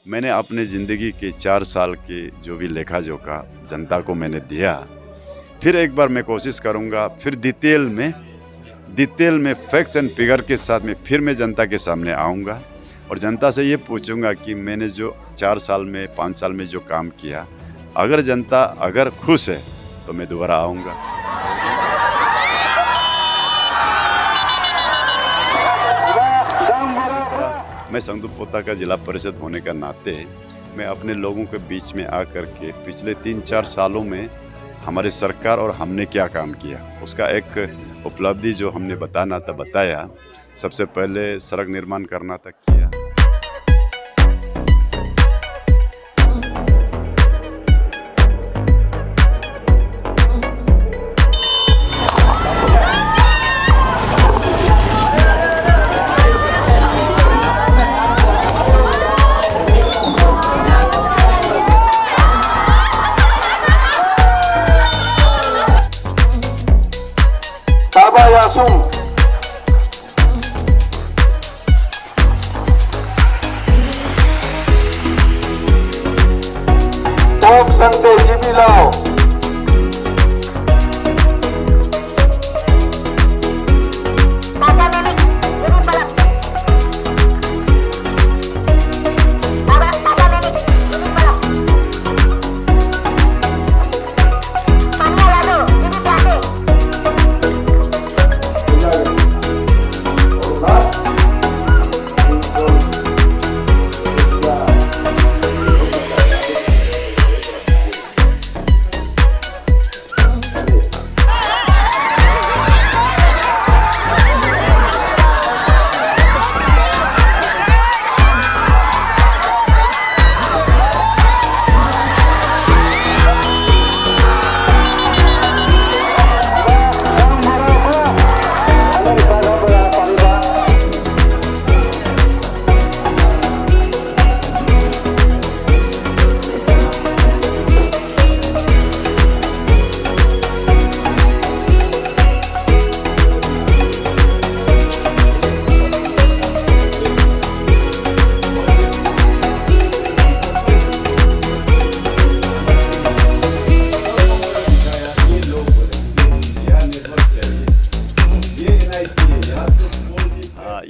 मैंने अपने ज़िंदगी के 4 साल के जो भी लेखा-जोखा जनता को मैंने दिया, फिर एक बार मैं कोशिश करूँगा, फिर डिटेल में फैक्ट्स एंड फिगर के साथ में फिर मैं जनता के सामने आऊँगा और जनता से ये पूछूँगा कि मैंने जो 4 साल में, 5 साल में जो काम किया, अगर जनता अगर खुश है, तो मैं दोबारा आऊँगा। इसी तरह मैं संगदुप पोता का जिला परिषद होने का नाते मैं अपने लोगों के बीच में आकर के पिछले 3-4 सालों में हमारी सरकार और हमने क्या काम किया, उसका एक उपलब्धि जो हमने बताना था बताया। सबसे पहले सड़क निर्माण करना था, किया। Tabayasum, Tok Sante Jibilao,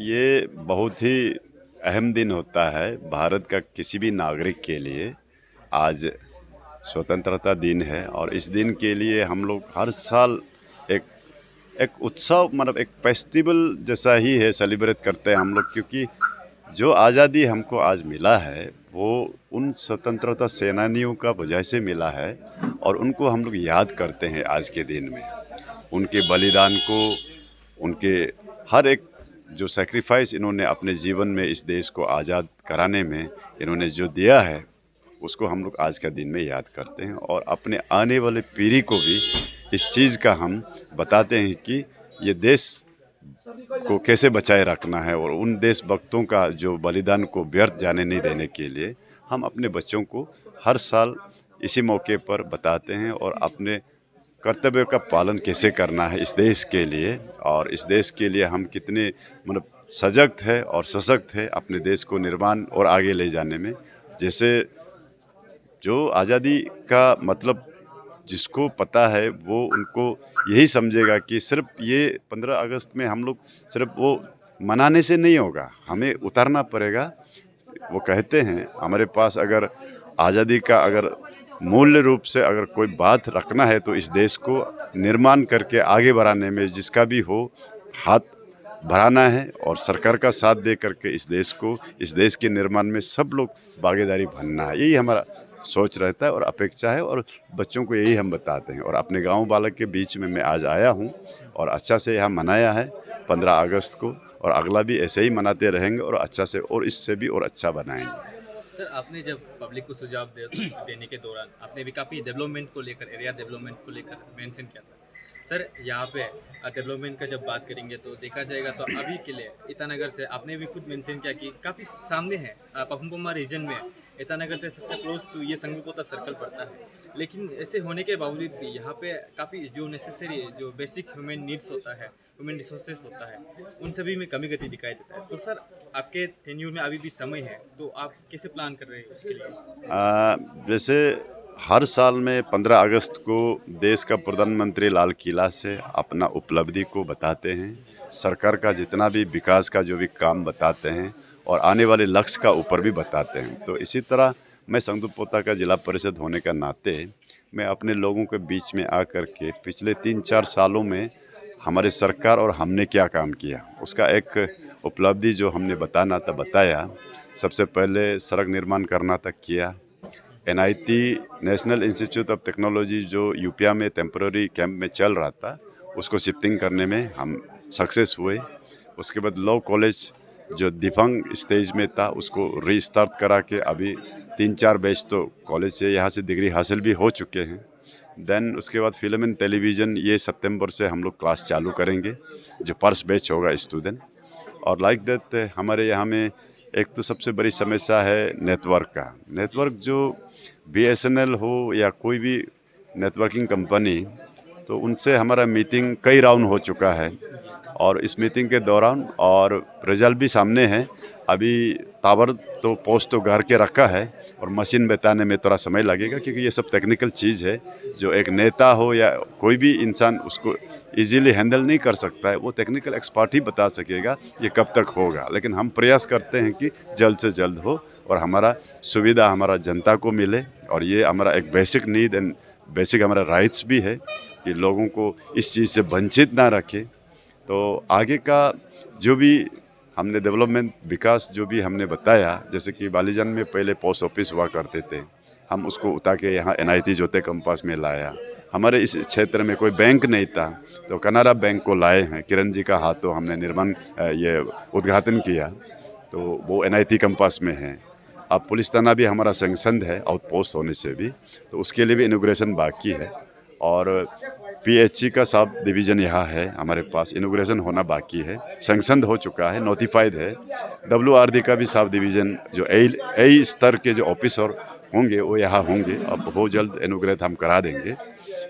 ये बहुत ही अहम दिन होता है भारत का किसी भी नागरिक के लिए। आज स्वतंत्रता दिन है और इस दिन के लिए हम लोग हर साल एक एक उत्सव मतलब एक फेस्टिवल जैसा ही है, सेलिब्रेट करते हैं हम लोग, क्योंकि जो आज़ादी हमको आज मिला है वो उन स्वतंत्रता सेनानियों का वजह से मिला है और उनको हम लोग याद करते हैं आज के दिन में। उनके बलिदान को, उनके हर एक जो सैक्रिफाइस इन्होंने अपने जीवन में इस देश को आज़ाद कराने में इन्होंने जो दिया है, उसको हम लोग आज का दिन में याद करते हैं और अपने आने वाले पीढ़ी को भी इस चीज़ का हम बताते हैं कि ये देश को कैसे बचाए रखना है और उन देशभक्तों का जो बलिदान को व्यर्थ जाने नहीं देने के लिए हम अपने बच्चों को हर साल इसी मौके पर बताते हैं और अपने कर्तव्य का पालन कैसे करना है इस देश के लिए और इस देश के लिए हम कितने मतलब सजग है और सशक्त है अपने देश को निर्माण और आगे ले जाने में। जैसे जो आज़ादी का मतलब जिसको पता है वो उनको यही समझेगा कि सिर्फ ये 15 अगस्त में हम लोग सिर्फ वो मनाने से नहीं होगा, हमें उतारना पड़ेगा। वो कहते हैं हमारे पास अगर आज़ादी का अगर मूल्य रूप से अगर कोई बात रखना है तो इस देश को निर्माण करके आगे बढ़ाने में जिसका भी हो हाथ बढ़ाना है और सरकार का साथ दे करके इस देश को, इस देश के निर्माण में सब लोग भागीदारी बनना है। यही हमारा सोच रहता है और अपेक्षा है और बच्चों को यही हम बताते हैं। और अपने गांव बालक के बीच में मैं आज आया हूं और अच्छा से यहाँ मनाया है 15 अगस्त को और अगला भी ऐसे ही मनाते रहेंगे और अच्छा से और इससे भी और अच्छा बनाएंगे। सर, आपने जब पब्लिक को सुझाव देने के दौरान आपने भी काफ़ी डेवलपमेंट को लेकर, एरिया डेवलपमेंट को लेकर मेंशन किया था। सर, यहाँ पे डेवलपमेंट का जब बात करेंगे तो देखा जाएगा तो अभी के लिए ईटानगर से आपने भी खुद मेंशन किया कि काफ़ी सामने है। पम्पुमा रीजन में ईटानगर से सबसे क्लोज टू ये संगुपोता सर्कल पड़ता है, लेकिन ऐसे होने के बावजूद भी यहाँ पे काफ़ी जो नेसेसरी जो बेसिक ह्यूमन नीड्स होता है ह्यूमन रिसोर्सेस होता है, उन सभी में कमी गति दिखाई देता है। तो सर आपके टेन्यूर में अभी भी समय है, तो आप कैसे प्लान कर रहे हैं उसके लिए? जैसे हर साल में 15 अगस्त को देश का प्रधानमंत्री लाल किला से अपना उपलब्धि को बताते हैं, सरकार का जितना भी विकास का जो भी काम बताते हैं और आने वाले लक्ष्य का ऊपर भी बताते हैं। तो इसी तरह मैं संगदुपोता का जिला परिषद होने का नाते मैं अपने लोगों के बीच में आकर के पिछले 3-4 सालों में हमारी सरकार और हमने क्या काम किया उसका एक उपलब्धि जो हमने बताना था बताया। सबसे पहले सड़क निर्माण करना तक किया। NIT national institute of technology जो यूपिया में टेम्पररी कैंप में चल रहा था उसको शिफ्टिंग करने में हम सक्सेस हुए। उसके बाद लॉ कॉलेज जो दिफंग स्टेज में था उसको रीस्टार्ट करा के अभी 3-4 बैच तो कॉलेज से यहाँ से डिग्री हासिल भी हो चुके हैं। देन उसके बाद फिल्म एंड टेलीविज़न ये सितंबर से हम लोग क्लास चालू करेंगे जो फर्स्ट बैच होगा स्टूडेंट। और लाइक दैट हमारे यहाँ में एक तो सबसे बड़ी समस्या है नेटवर्क का। नेटवर्क जो BSNL हो या कोई भी नेटवर्किंग कंपनी, तो उनसे हमारा मीटिंग कई राउंड हो चुका है और इस मीटिंग के दौरान और रिजल्ट भी सामने है। अभी टावर तो पोस्ट तो घर के रखा है और मशीन बताने में थोड़ा समय लगेगा क्योंकि ये सब टेक्निकल चीज़ है जो एक नेता हो या कोई भी इंसान उसको इजीली हैंडल नहीं कर सकता है। वो टेक्निकल एक्सपर्ट ही बता सकेगा ये कब तक होगा, लेकिन हम प्रयास करते हैं कि जल्द से जल्द हो और हमारा सुविधा हमारा जनता को मिले। और ये हमारा एक बेसिक नीड एंड बेसिक हमारा राइट्स भी है कि लोगों को इस चीज़ से वंचित ना रखें। तो आगे का जो भी हमने डेवलपमेंट विकास जो भी हमने बताया, जैसे कि बालीजान में पहले पोस्ट ऑफिस हुआ करते थे, हम उसको उतार के यहाँ NIT ज्योति कैंपस में लाया। हमारे इस क्षेत्र में कोई बैंक नहीं था तो कनारा बैंक को लाए हैं, किरण जी का हाथों हमने निर्माण ये उद्घाटन किया, तो वो NIT कैंपस में है। अब पुलिस थाना भी हमारा सैंक्शन है आउटपोस्ट होने से भी, तो उसके लिए भी इनॉग्रेशन बाकी है। और PHC का सब डिवीज़न यहाँ है हमारे पास, इनॉग्रेशन होना बाकी है, सैंक्शन हो चुका है, नोटिफाइड है। WRD का भी सब डिवीज़न जो A स्तर के जो ऑफिसर होंगे वो यहाँ होंगे, अब बहुत जल्द इनॉग्रेट हम करा देंगे।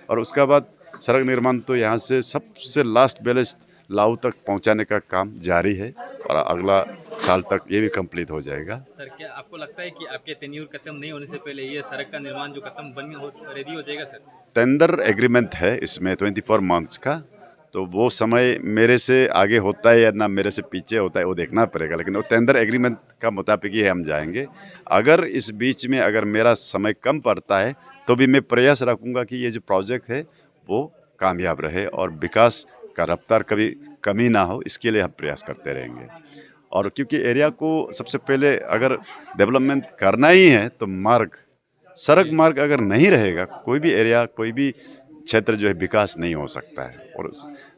और उसके बाद सड़क निर्माण तो यहाँ से सबसे लास्ट बैलेंस लाऊ तक पहुँचाने का काम जारी है और अगला साल तक ये भी कंप्लीट हो जाएगा। सर क्या आपको लगता है कि आपके टेन्यूर खत्म नहीं होने से पहले ये सड़क का निर्माण जो खत्म रेडी हो जाएगा? सर टेंडर एग्रीमेंट है इसमें 24 मंथ्स का, तो वो समय मेरे से आगे होता है या ना मेरे से पीछे होता है वो देखना पड़ेगा, लेकिन वो टेंडर एग्रीमेंट का मुताबिक ही हम जाएंगे। अगर इस बीच में अगर मेरा समय कम पड़ता है तो भी मैं प्रयास रखूँगा कि ये जो प्रोजेक्ट है वो कामयाब रहे और विकास का रफ्तार कभी कमी ना हो, इसके लिए हम प्रयास करते रहेंगे। और क्योंकि एरिया को सबसे पहले अगर डेवलपमेंट करना ही है तो मार्ग, सड़क मार्ग अगर नहीं रहेगा कोई भी एरिया कोई भी क्षेत्र जो है विकास नहीं हो सकता है। और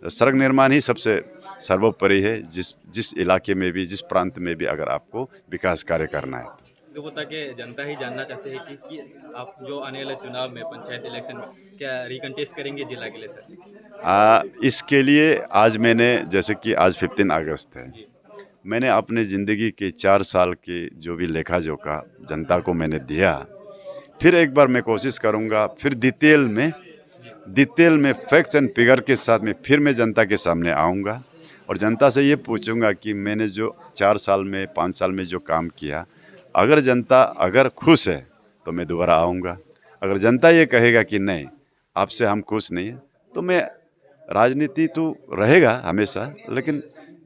सड़क निर्माण ही सबसे सर्वोपरि है जिस इलाके में भी जिस प्रांत में भी अगर आपको विकास कार्य करना है। संगदुपोता के जनता ही जानना चाहते हैं कि आप जो आने वाले चुनाव में पंचायत इलेक्शन में क्या रिकंटेस्ट करेंगे जिला के लिए? सर इसके लिए आज मैंने, जैसे कि आज 15 अगस्त है, मैंने अपने ज़िंदगी के 4 साल के जो भी लेखा जोखा जनता को मैंने दिया, फिर एक बार मैं कोशिश करूंगा, फिर डिटेल में फैक्ट्स एंड फिगर के साथ में फिर मैं जनता के सामने आऊंगा और जनता से ये पूछूंगा कि मैंने जो 4 साल में 5 साल में जो काम किया, अगर जनता अगर खुश है तो मैं दोबारा आऊंगा। अगर जनता ये कहेगा कि नहीं आपसे हम खुश नहीं हैं, तो मैं राजनीति तो रहेगा हमेशा, लेकिन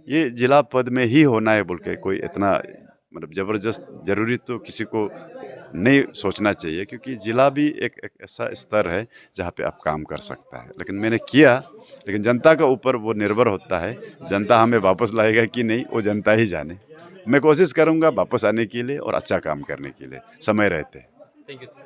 ये जिला पद में ही होना है बोल के कोई इतना मतलब ज़बरदस्त ज़रूरी तो किसी को नहीं सोचना चाहिए, क्योंकि जिला भी एक ऐसा स्तर है जहाँ पे आप काम कर सकता है। लेकिन मैंने किया, लेकिन जनता का ऊपर वो निर्भर होता है, जनता हमें वापस लाएगा कि नहीं वो जनता ही जाने। मैं कोशिश करूँगा वापस आने के लिए और अच्छा काम करने के लिए समय रहते। Thank you sir.